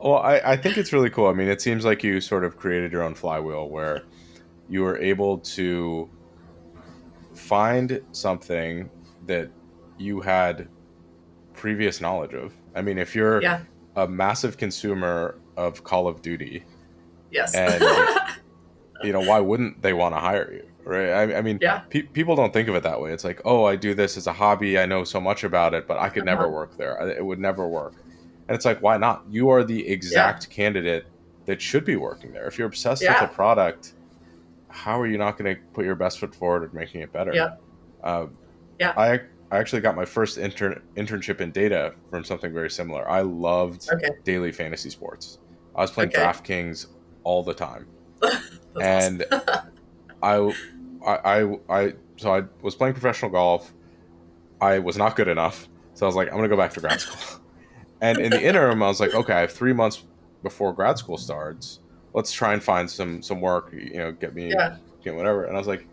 Well, I think it's really cool. I mean, it seems like you sort of created your own flywheel where you were able to find something that you had previous knowledge of. I mean, if you're Yeah. a massive consumer of Call of Duty, Yes. and why wouldn't they want to hire you, right? I mean, Yeah. people don't think of it that way. It's like, oh, I do this as a hobby. I know so much about it, but I could never Uh-huh. work there. It would never work. And it's like, why not? You are the Yeah. exact candidate that should be working there. If you're obsessed with a Yeah. product, how are you not going to put your best foot forward at making it better? Yeah. Uh, Yeah. I actually got my first internship in data from something very similar. I loved Okay. daily fantasy sports. I was playing Okay. DraftKings all the time, That's awesome. and I, so I was playing professional golf. I was not good enough, so I was like, I'm gonna go back to grad school. And in the interim, I was like, okay, I have 3 months before grad school starts. Let's try and find some work. Get me, Yeah. whatever. And I was like,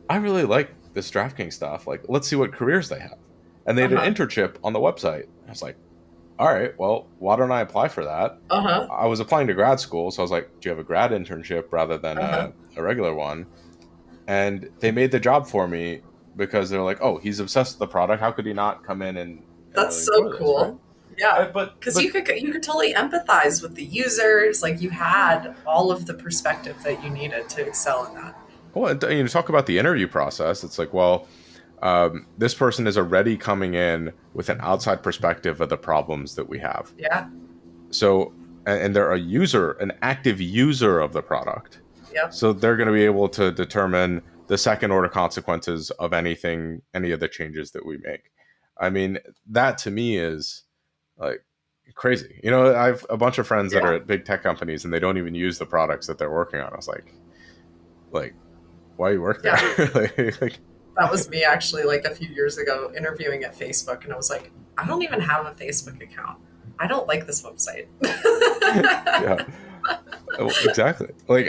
I really like this DraftKings stuff. Like, let's see what careers they have. And they had an Uh-huh. internship on the website. I was like, all right, well, why don't I apply for that? Uh-huh. I was applying to grad school, so I was like, do you have a grad internship rather than Uh-huh. a regular one? And they made the job for me because they're like, oh, he's obsessed with the product. How could he not come in and That's really so enjoy this, right? cool. Yeah. Because But you could totally empathize with the users. Like you had all of the perspective that you needed to excel in that. well, talk about the interview process. It's like, well, this person is already coming in with an outside perspective of the problems that we have. Yeah. So, and they're a user, an active user of the product. Yep. So they're going to be able to determine the second order consequences of anything, any of the changes that we make. I mean, that to me is like crazy. I have a bunch of friends that are Yeah. at big tech companies and they don't even use the products that they're working on. I was like, why you work there? Yeah. like, That was me actually like a few years ago interviewing at Facebook, and I was like, I don't even have a Facebook account. I don't like this website. yeah, well, exactly. Like,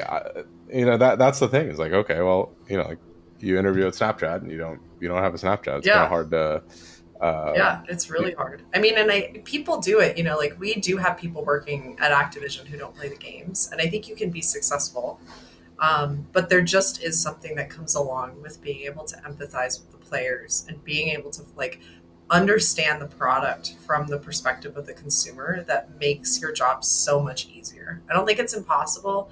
that's the thing. It's like, okay, well, like you interview at Snapchat and you don't have a Snapchat. It's kind of Yeah. hard to. Uh, Yeah, it's really hard. I mean, and people do it, like we do have people working at Activision who don't play the games, and I think you can be successful. But there just is something that comes along with being able to empathize with the players and being able to like understand the product from the perspective of the consumer that makes your job so much easier. I don't think it's impossible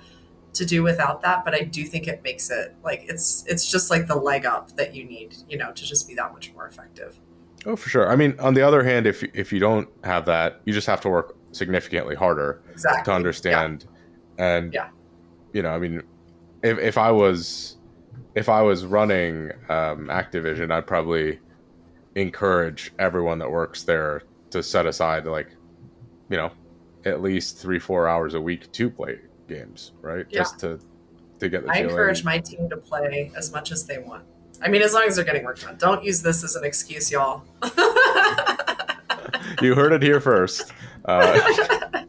to do without that, but I do think it makes it like it's just like the leg up that you need, to just be that much more effective. oh, for sure. I mean, on the other hand, if you don't have that, you just have to work significantly harder to Exactly. Yeah. understand. And Yeah. I mean, if I was running Activision, I'd probably encourage everyone that works there to set aside like you know at least 3-4 hours a week to play games, right? Yeah. Just to get the I encourage feeling. my team to play as much as they want. I mean, as long as they're getting work done. Don't use this as an excuse, y'all. You heard it here first. Uh,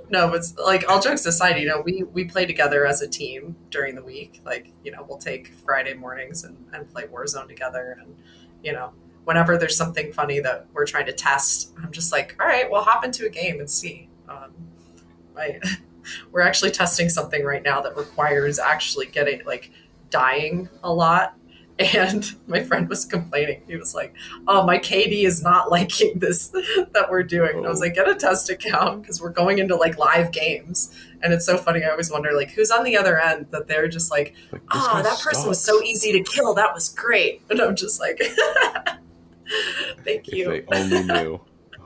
No, but like all jokes aside, we play together as a team during the week. Like, we'll take Friday mornings and play Warzone together. And, you know, whenever there's something funny that we're trying to test, I'm just like, all right, we'll hop into a game and see. I, we're actually testing something right now that requires actually getting like dying a lot. And my friend was complaining. He was like, "Oh, my KD is not liking this that we're doing." And I was oh, like, "Get a test account because we're going into like live games." And it's so funny. I always wonder like who's on the other end that they're just like, like this "Oh, guy that person was so sucks. easy to kill. That was great." And I'm just like, "Thank If you." they only knew.